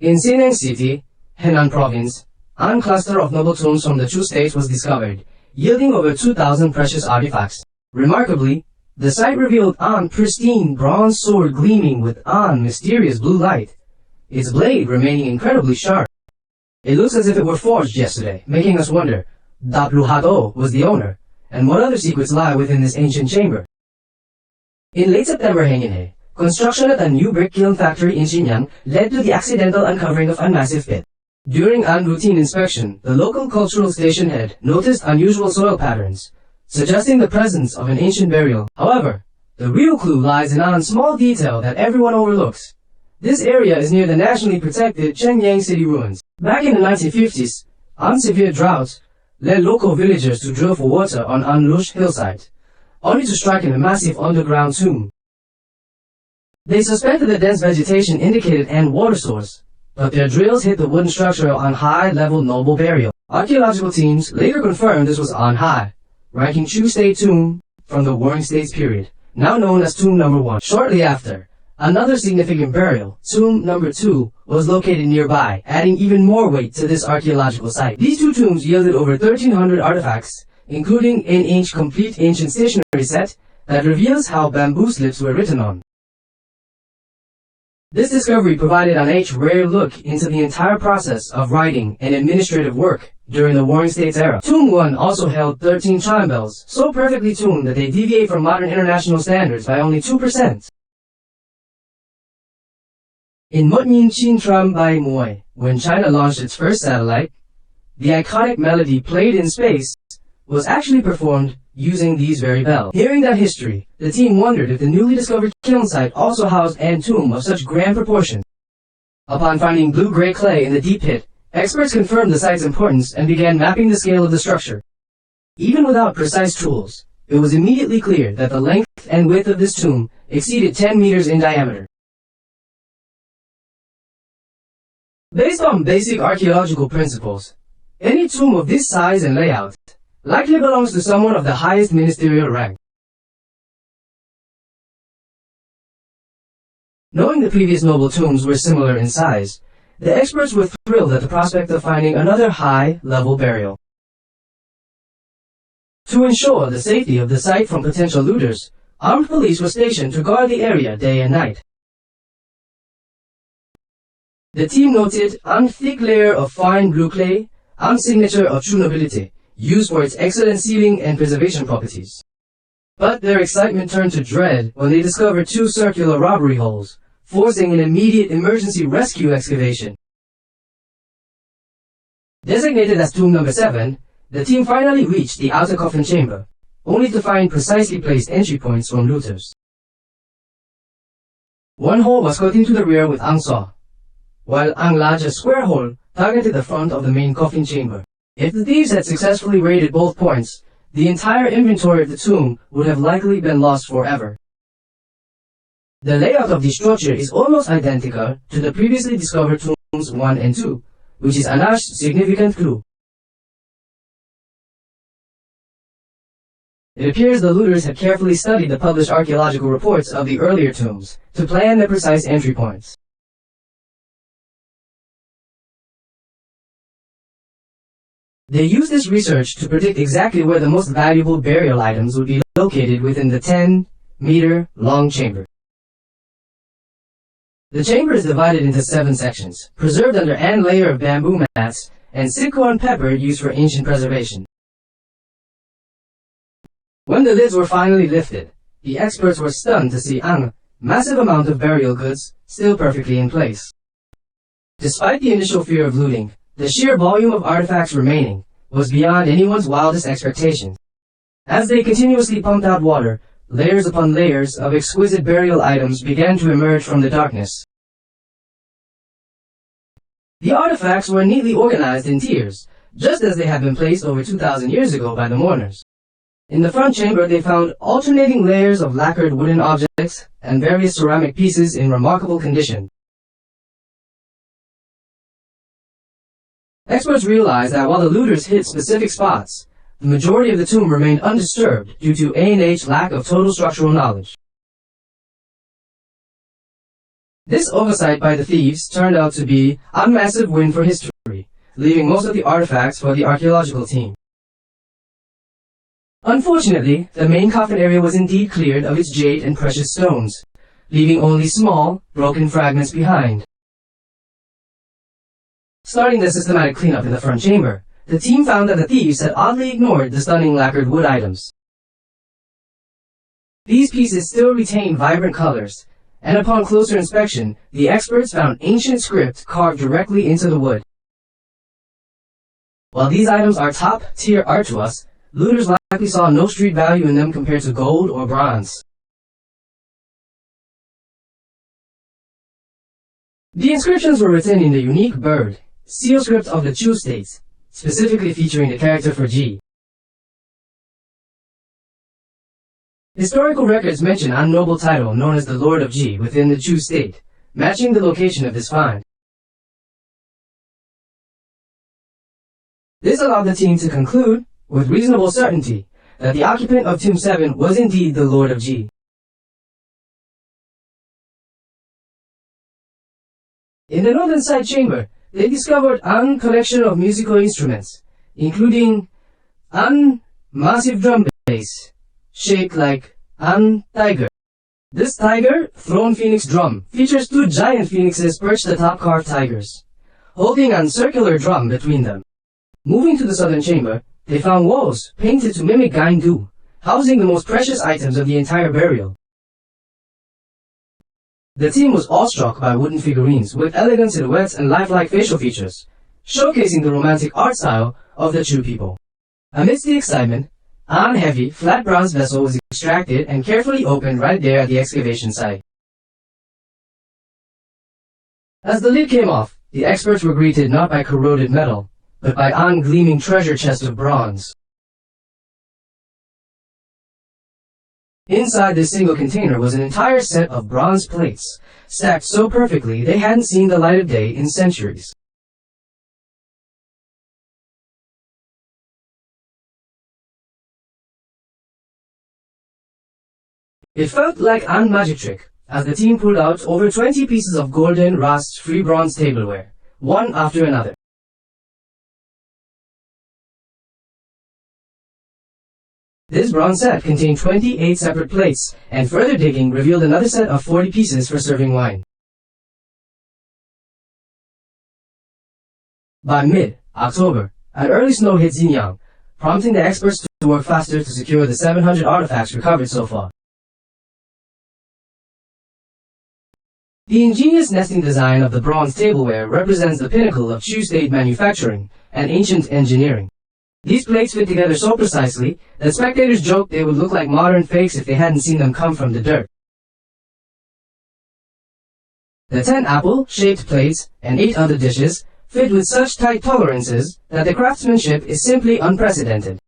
In Xinyang City, Henan Province, a cluster of noble tombs from the Chu State was discovered, yielding over 2,000 precious artifacts. Remarkably, the site revealed a pristine bronze sword gleaming with a mysterious blue light, its blade remaining incredibly sharp. It looks as if it were forged yesterday, making us wonder, Dapluhato was the owner, and what other secrets lie within this ancient chamber? In late September, construction at a new brick kiln factory in Xinyang led to the accidental uncovering of a massive pit. During a routine inspection, the local cultural station head noticed unusual soil patterns, suggesting the presence of an ancient burial. However, the real clue lies in a small detail that everyone overlooks. This area is near the nationally protected Xinyang City ruins. Back in the 1950s, severe droughts led local villagers to drill for water on an lush hillside, only to strike in a massive underground tomb. They suspected the dense vegetation indicated an water source, but their drills hit the wooden structure on high-level noble burial. Archaeological teams later confirmed this was on high, ranking Chu State tomb from the Warring States period, now known as Tomb Number 1. Shortly after, another significant burial, Tomb Number 2, was located nearby, adding even more weight to this archaeological site. These two tombs yielded over 1,300 artifacts, including an complete ancient stationery set that reveals how bamboo slips were written on. This discovery provided an rare look into the entire process of writing and administrative work during the Warring States era. Tomb 1 also held 13 chime bells, so perfectly tuned that they deviate from modern international standards by only 2%. In Mutnyin Chin Tram Bai Muay, when China launched its first satellite, the iconic melody played in space was actually performed using these very bells. Hearing that history, the team wondered if the newly discovered kiln site also housed an tomb of such grand proportions. Upon finding blue-gray clay in the deep pit, experts confirmed the site's importance and began mapping the scale of the structure. Even without precise tools, it was immediately clear that the length and width of this tomb exceeded 10 meters in diameter. Based on basic archaeological principles, any tomb of this size and layout likely belongs to someone of the highest ministerial rank. Knowing the previous noble tombs were similar in size, the experts were thrilled at the prospect of finding another high-level burial. To ensure the safety of the site from potential looters, armed police were stationed to guard the area day and night. The team noted a thick layer of fine blue clay, a signature of true nobility, used for its excellent sealing and preservation properties. But their excitement turned to dread when they discovered two circular robbery holes, forcing an immediate emergency rescue excavation. Designated as Tomb Number 7, the team finally reached the outer coffin chamber, only to find precisely placed entry points from looters. One hole was cut into the rear with ang saw, while ang larger square hole targeted the front of the main coffin chamber. If the thieves had successfully raided both points, the entire inventory of the tomb would have likely been lost forever. The layout of the structure is almost identical to the previously discovered tombs 1 and 2, which is a significant clue. It appears the looters had carefully studied the published archaeological reports of the earlier tombs to plan their precise entry points. They used this research to predict exactly where the most valuable burial items would be located within the 10-meter-long chamber. The chamber is divided into 7 sections, preserved under an layer of bamboo mats and sichuan pepper used for ancient preservation. When the lids were finally lifted, the experts were stunned to see a massive amount of burial goods still perfectly in place. Despite the initial fear of looting, the sheer volume of artifacts remaining was beyond anyone's wildest expectations. As they continuously pumped out water, layers upon layers of exquisite burial items began to emerge from the darkness. The artifacts were neatly organized in tiers, just as they had been placed over 2,000 years ago by the mourners. In the front chamber, they found alternating layers of lacquered wooden objects and various ceramic pieces in remarkable condition. Experts realized that while the looters hit specific spots, the majority of the tomb remained undisturbed due to A&H's lack of total structural knowledge. This oversight by the thieves turned out to be a massive win for history, leaving most of the artifacts for the archaeological team. Unfortunately, the main coffin area was indeed cleared of its jade and precious stones, leaving only small, broken fragments behind. Starting the systematic cleanup in the front chamber, the team found that the thieves had oddly ignored the stunning lacquered wood items. These pieces still retained vibrant colors, and upon closer inspection, the experts found ancient script carved directly into the wood. While these items are top-tier art to us, looters likely saw no street value in them compared to gold or bronze. The inscriptions were written in the unique bird, seal script of the Chu State, specifically featuring the character for G. Historical records mention a noble title known as the Lord of G within the Chu State, matching the location of this find. This allowed the team to conclude, with reasonable certainty, that the occupant of Tomb 7 was indeed the Lord of G. In the northern side chamber, they discovered a collection of musical instruments, including a massive drum bass, shaped like a tiger. This tiger, thrown phoenix drum, features two giant phoenixes perched atop carved tigers, holding a circular drum between them. Moving to the southern chamber, they found walls painted to mimic Gaindu, housing the most precious items of the entire burial. The team was awestruck by wooden figurines with elegant silhouettes and lifelike facial features, showcasing the romantic art style of the Chu people. Amidst the excitement, a heavy, flat bronze vessel was extracted and carefully opened right there at the excavation site. As the lid came off, the experts were greeted not by corroded metal, but by a gleaming treasure chest of bronze. Inside this single container was an entire set of bronze plates, stacked so perfectly they hadn't seen the light of day in centuries. It felt like a magic trick, as the team pulled out over 20 pieces of golden, rust-free bronze tableware, one after another. This bronze set contained 28 separate plates, and further digging revealed another set of 40 pieces for serving wine. By mid-October, an early snow hit Xinyang, prompting the experts to work faster to secure the 700 artifacts recovered so far. The ingenious nesting design of the bronze tableware represents the pinnacle of Chu State manufacturing and ancient engineering. These plates fit together so precisely that spectators joked they would look like modern fakes if they hadn't seen them come from the dirt. The 10 apple-shaped plates and 8 other dishes fit with such tight tolerances that the craftsmanship is simply unprecedented.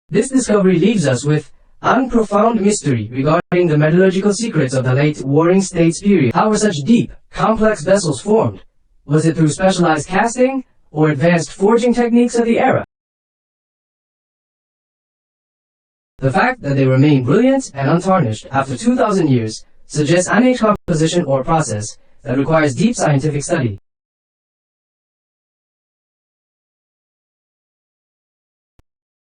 This discovery leaves us with a profound mystery regarding the metallurgical secrets of the late Warring States period. How were such deep, complex vessels formed? Was it through specialized casting or advanced forging techniques of the era? The fact that they remain brilliant and untarnished after 2,000 years suggests an age composition or process that requires deep scientific study.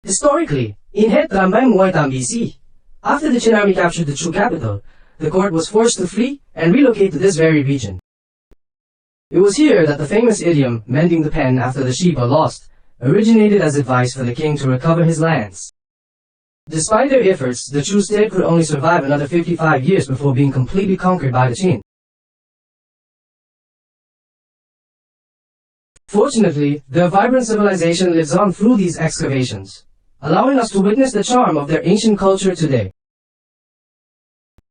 Historically, in Henan Province BC, after the Qin army captured the Chu capital, the court was forced to flee and relocate to this very region. It was here that the famous idiom, mending the pen after the sheep are lost, originated as advice for the king to recover his lands. Despite their efforts, the Chu State could only survive another 55 years before being completely conquered by the Qin. Fortunately, their vibrant civilization lives on through these excavations, allowing us to witness the charm of their ancient culture today.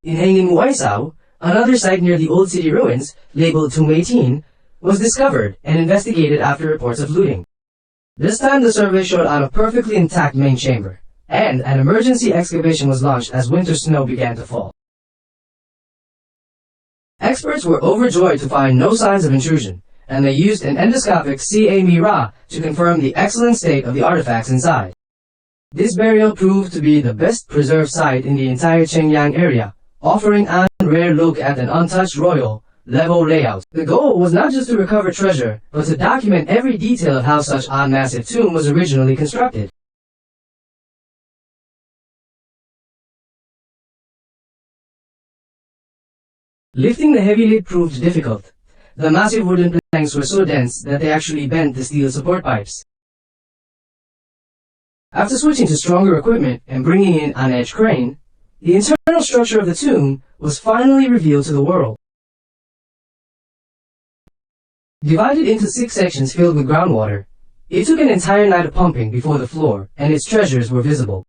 In Henan, another site near the old city ruins, labeled Tomb 18, was discovered and investigated after reports of looting. This time the survey showed a perfectly intact main chamber, and an emergency excavation was launched as winter snow began to fall. Experts were overjoyed to find no signs of intrusion, and they used an endoscopic CA mirror to confirm the excellent state of the artifacts inside. This burial proved to be the best preserved site in the entire Xinyang area, offering a rare look at an untouched royal level layout. The goal was not just to recover treasure, but to document every detail of how such a massive tomb was originally constructed. Lifting the heavy lid proved difficult. The massive wooden planks were so dense that they actually bent the steel support pipes. After switching to stronger equipment and bringing in an edge crane, the internal structure of the tomb was finally revealed to the world. Divided into 6 sections filled with groundwater, it took an entire night of pumping before the floor and its treasures were visible.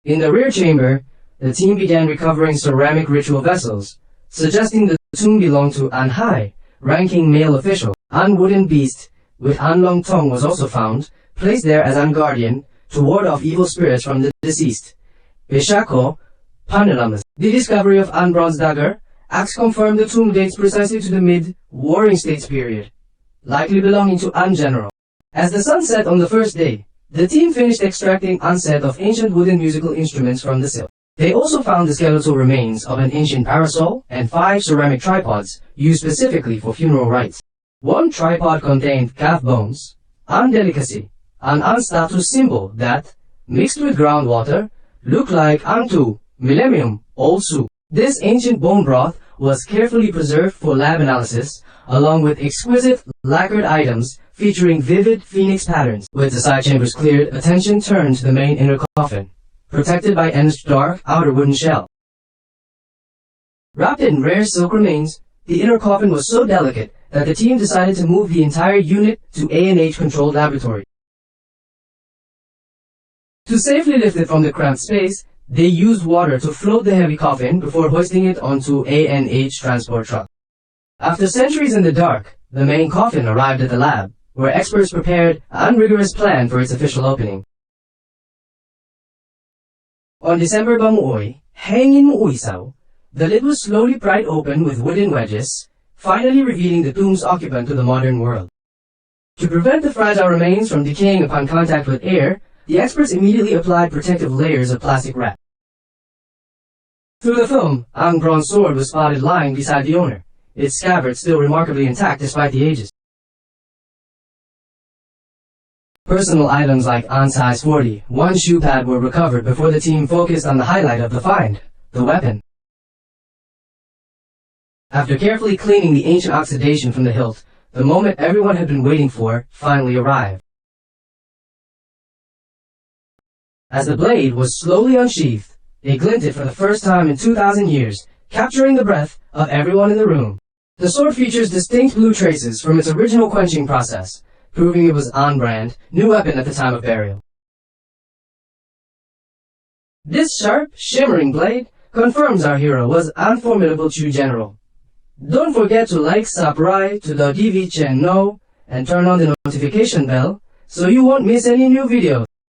In the rear chamber, the team began recovering ceramic ritual vessels, suggesting the tomb belonged to an high-ranking male official. An wooden beast with an long tongue was also found, placed there as an guardian to ward off evil spirits from the deceased. Bishako Panelamas. The discovery of an bronze dagger acts confirmed the tomb dates precisely to the mid-Warring States period, likely belonging to an general. As the sun set on the first day, the team finished extracting a set of ancient wooden musical instruments from the sill. They also found the skeletal remains of an ancient parasol and 5 ceramic tripods used specifically for funeral rites. One tripod contained calf bones, an delicacy, and an status symbol that, mixed with groundwater, looked like an millennium-old soup. This ancient bone broth was carefully preserved for lab analysis, along with exquisite lacquered items featuring vivid phoenix patterns. With the side chambers cleared, attention turned to the main inner coffin, protected by an dark outer wooden shell. Wrapped in rare silk remains, the inner coffin was so delicate that the team decided to move the entire unit to ANH-controlled laboratory. To safely lift it from the cramped space, they used water to float the heavy coffin before hoisting it onto ANH transport truck. After centuries in the dark, the main coffin arrived at the lab, where experts prepared a rigorous plan for its official opening. On December Bamuoy, Hangin Muisaw, the lid was slowly pried open with wooden wedges, finally revealing the tomb's occupant to the modern world. To prevent the fragile remains from decaying upon contact with air, the experts immediately applied protective layers of plastic wrap. Through the film, ang bronze sword was spotted lying beside the owner, its scabbard still remarkably intact despite the ages. Personal items like an size 40, one shoe pad were recovered before the team focused on the highlight of the find, the weapon. After carefully cleaning the ancient oxidation from the hilt, the moment everyone had been waiting for finally arrived. As the blade was slowly unsheathed, it glinted for the first time in 2,000 years, capturing the breath of everyone in the room. The sword features distinct blue traces from its original quenching process, proving it was on brand, new weapon at the time of burial. This sharp, shimmering blade confirms our hero was an formidable Chu general. Don't forget to like, subscribe to the TV channel and turn on the notification bell so you won't miss any new videos.